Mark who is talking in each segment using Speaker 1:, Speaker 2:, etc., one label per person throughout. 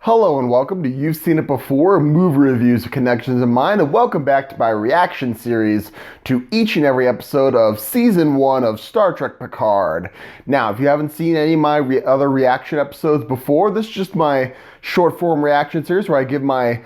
Speaker 1: Hello and welcome to You've Seen It Before, movie reviews of Connections in Mind, and welcome back to my reaction series to each and every episode of Season 1 of Star Trek Picard. Now, if you haven't seen any of my other reaction episodes before, this is just my short-form reaction series where I give my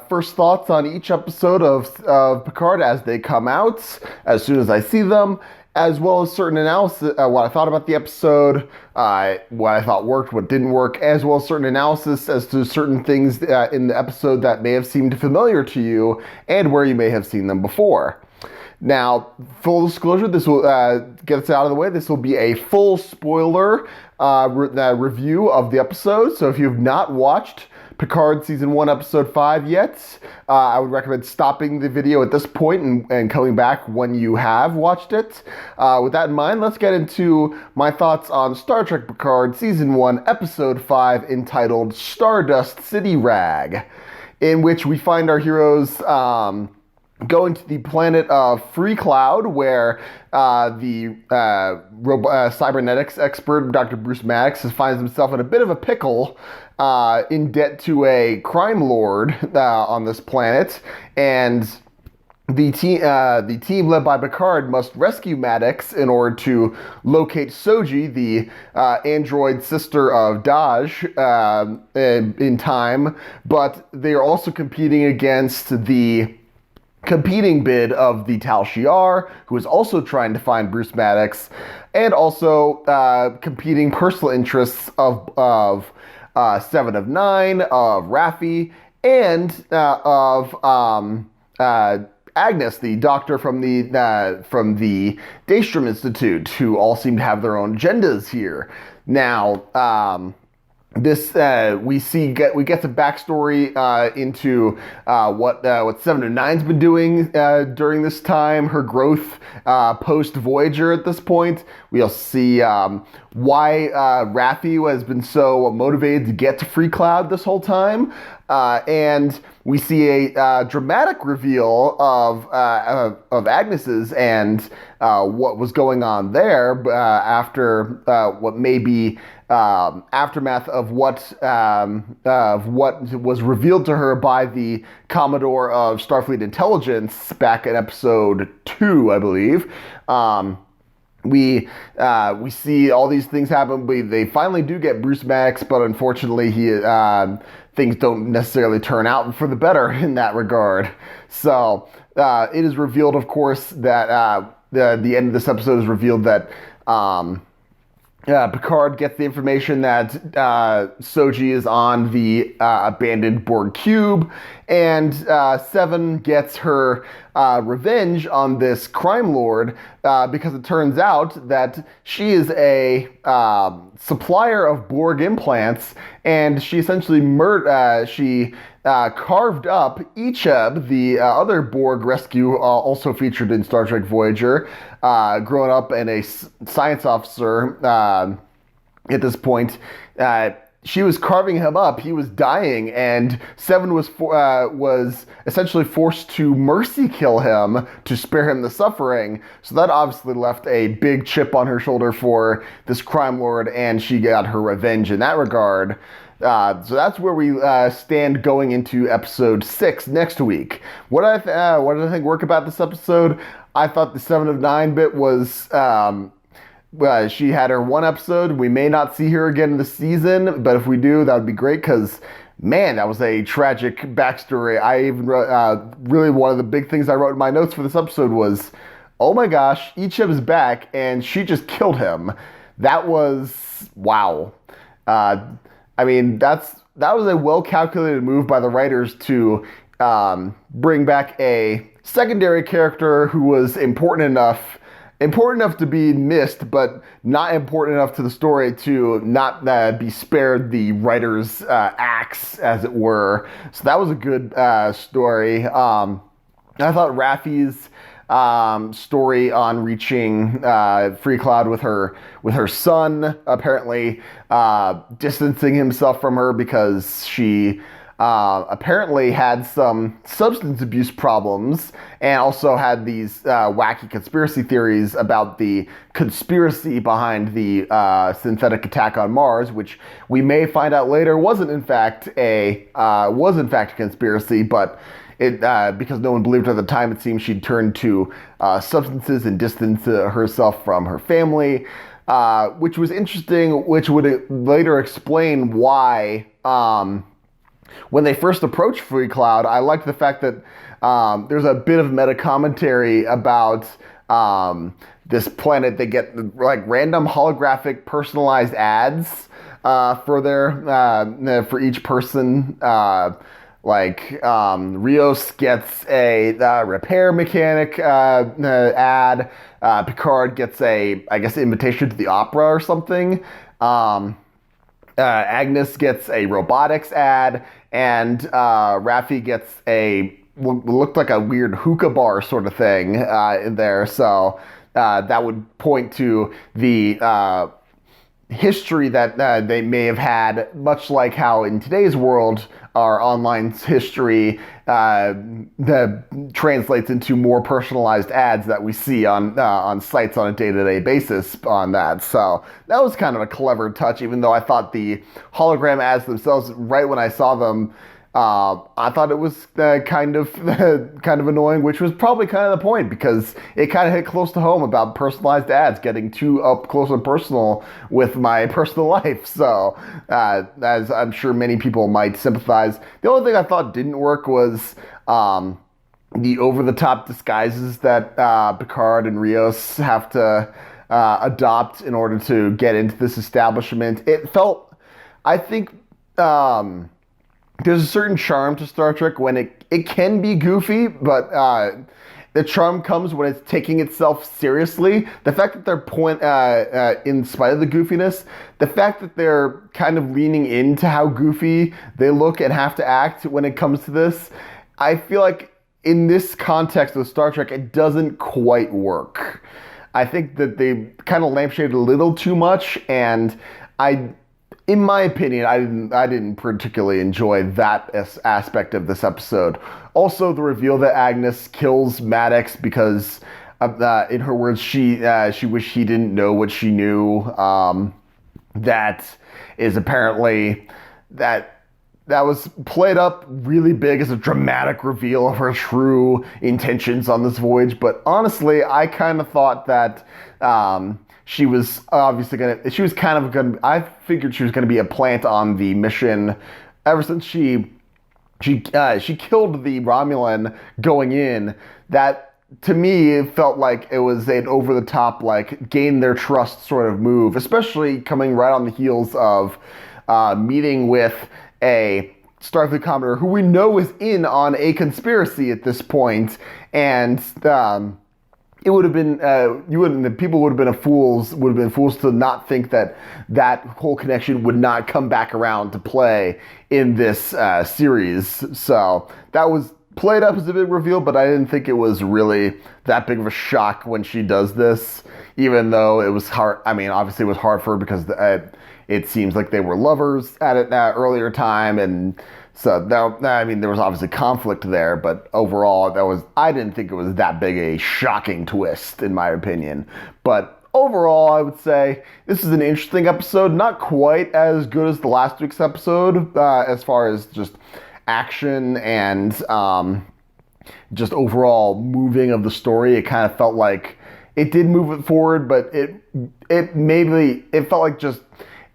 Speaker 1: first thoughts on each episode of Picard as they come out, as soon as I see them, as well as certain analysis, what I thought about the episode, what I thought worked, what didn't work, as well as certain analysis as to certain things in the episode that may have seemed familiar to you and where you may have seen them before. Now, full disclosure, this will get us out of the way. This will be a full spoiler review of the episode. So if you have not watched Picard Season 1, Episode 5 yet, I would recommend stopping the video at this point and coming back when you have watched it. With that in mind, let's get into my thoughts on Star Trek Picard Season 1, Episode 5, entitled Stardust City Rag, in which we find our heroes going to the planet of Freecloud, where the cybernetics expert, Dr. Bruce Maddox, finds himself in a bit of a pickle, in debt to a crime lord on this planet, and the team led by Picard must rescue Maddox in order to locate Soji, the android sister of Daj, in time, but they are also competing against the competing bid of the Tal Shiar, who is also trying to find Bruce Maddox, and also competing personal interests of Seven of Nine, of Raffi, and of Agnes, the doctor from the Daystrom Institute, who all seem to have their own agendas here. Now, we get some backstory into what Seven of Nine's been doing during this time, her growth post Voyager. At this point, we'll see why Raffi has been so motivated to get to Freecloud this whole time, and we see a dramatic reveal of Agnes's and what was going on there after what may be aftermath of what was revealed to her by the Commodore of Starfleet Intelligence back in episode 2, I believe. We see all these things happen. They finally do get Bruce Maddox, but unfortunately things don't necessarily turn out for the better in that regard. So it is revealed, of course, that the end of this episode is revealed that Picard gets the information that Soji is on the abandoned Borg cube, and Seven gets her revenge on this crime lord because it turns out that she is a supplier of Borg implants, and she essentially carved up YSIB, the other Borg rescue also featured in Star Trek Voyager, growing up and a science officer at this point. She was carving him up. He was dying, and Seven was essentially forced to mercy kill him to spare him the suffering. So that obviously left a big chip on her shoulder for this crime lord, and she got her revenge in that regard. So that's where we stand going into episode 6 next week. What did I think work about this episode? I thought the 7 of 9 bit was she had her one episode. We may not see her again in the season, but if we do, that would be great, because man, that was a tragic backstory. I even really, one of the big things I wrote in my notes for this episode was, oh my gosh, YSIB is back and she just killed him. That was wow. I mean, that was a well-calculated move by the writers to bring back a secondary character who was important enough to be missed, but not important enough to the story to not be spared the writer's axe, as it were. So that was a good story. I thought Raffi's story on reaching Freecloud with her son, apparently distancing himself from her because she apparently had some substance abuse problems and also had these wacky conspiracy theories about the conspiracy behind the synthetic attack on Mars, which we may find out later wasn't in fact a conspiracy, but it because no one believed her at the time. It seems she'd turned to substances and distanced herself from her family, which was interesting, which would later explain why. When they first approached Freecloud, I liked the fact that there's a bit of meta commentary about this planet. They get like random holographic personalized ads for each person. Rios gets a repair mechanic ad. Picard gets I guess, invitation to the opera or something. Agnes gets a robotics ad, and Raffi gets looked like a weird hookah bar sort of thing in there. So that would point to the history that they may have had, much like how in today's world our online history that translates into more personalized ads that we see on sites on a day-to-day basis on that. So that was kind of a clever touch, even though I thought the hologram ads themselves, right when I saw them, I thought it was kind of annoying, which was probably kind of the point, because it kind of hit close to home about personalized ads getting too up close and personal with my personal life. So as I'm sure many people might sympathize, the only thing I thought didn't work was the over-the-top disguises that Picard and Rios have to adopt in order to get into this establishment. It felt, I think, there's a certain charm to Star Trek when it can be goofy, but the charm comes when it's taking itself seriously. The fact that they're in spite of the goofiness, the fact that they're kind of leaning into how goofy they look and have to act when it comes to this, I feel like in this context of Star Trek, it doesn't quite work. I think that they kind of lampshaded a little too much, and in my opinion, I didn't particularly enjoy that aspect of this episode. Also, the reveal that Agnes kills Maddox because, in her words, she wished he didn't know what she knew. That is apparently that was played up really big as a dramatic reveal of her true intentions on this voyage. But honestly, I kind of thought that. She was obviously I figured she was gonna be a plant on the mission ever since she killed the Romulan going in. That, to me, it felt like it was an over-the-top, like, gain their trust sort of move, especially coming right on the heels of meeting with a Starfleet Commodore who we know is in on a conspiracy at this point, and it would have been people would have been fools to not think that whole connection would not come back around to play in this series. So that was played up as a big reveal, but I didn't think it was really that big of a shock when she does this, even though it was hard. I mean, obviously it was hard for her because it seems like they were lovers at an earlier time, and so there was obviously conflict there, but overall I didn't think it was that big a shocking twist, in my opinion. But overall, I would say this is an interesting episode, not quite as good as the last week's episode as far as just action and just overall moving of the story. It kind of felt like it did move it forward, but it felt like just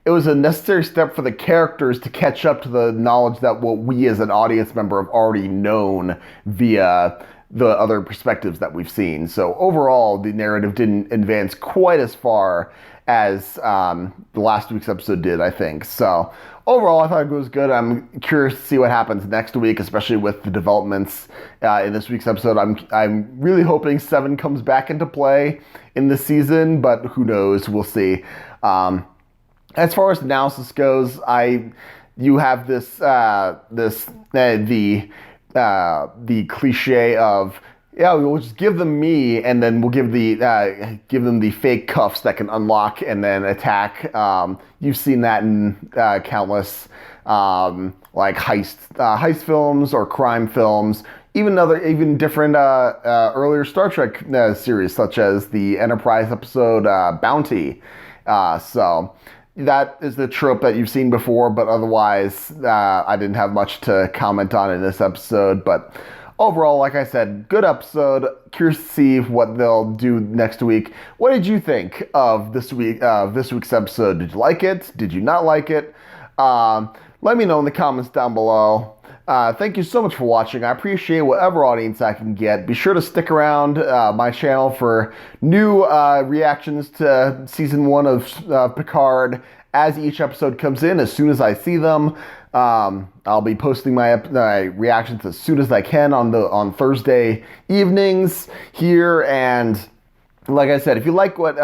Speaker 1: it was a necessary step for the characters to catch up to the knowledge that what we as an audience member have already known via the other perspectives that we've seen. So overall, the narrative didn't advance quite as far as the last week's episode did, I think. So overall, I thought it was good. I'm curious to see what happens next week, especially with the developments in this week's episode. I'm really hoping Seven comes back into play in this season, but who knows? We'll see. As far as analysis goes, you have the cliche of Yeah, we'll just give them me, and then we'll give them the fake cuffs that can unlock and then attack. You've seen that in countless like heist films or crime films, even different earlier Star Trek series, such as the Enterprise episode Bounty. So that is the trope that you've seen before, but otherwise, I didn't have much to comment on in this episode. But overall, like I said, good episode. Curious to see what they'll do next week. What did you think of this week's episode? Did you like it? Did you not like it? Let me know in the comments down below. Thank you so much for watching. I appreciate whatever audience I can get. Be sure to stick around my channel for new reactions to Season 1 of Picard as each episode comes in. As soon as I see them, I'll be posting my reactions as soon as I can on Thursday evenings here. And like I said, if you like what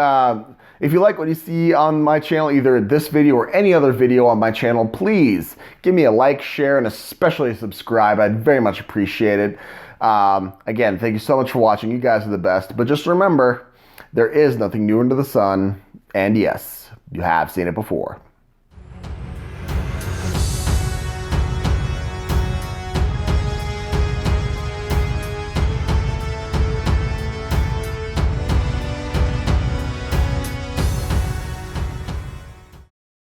Speaker 1: you see on my channel, either this video or any other video on my channel, please give me a like, share, and especially subscribe. I'd very much appreciate it. Again, thank you so much for watching. You guys are the best. But just remember, there is nothing new under the sun. And yes, you have seen it before.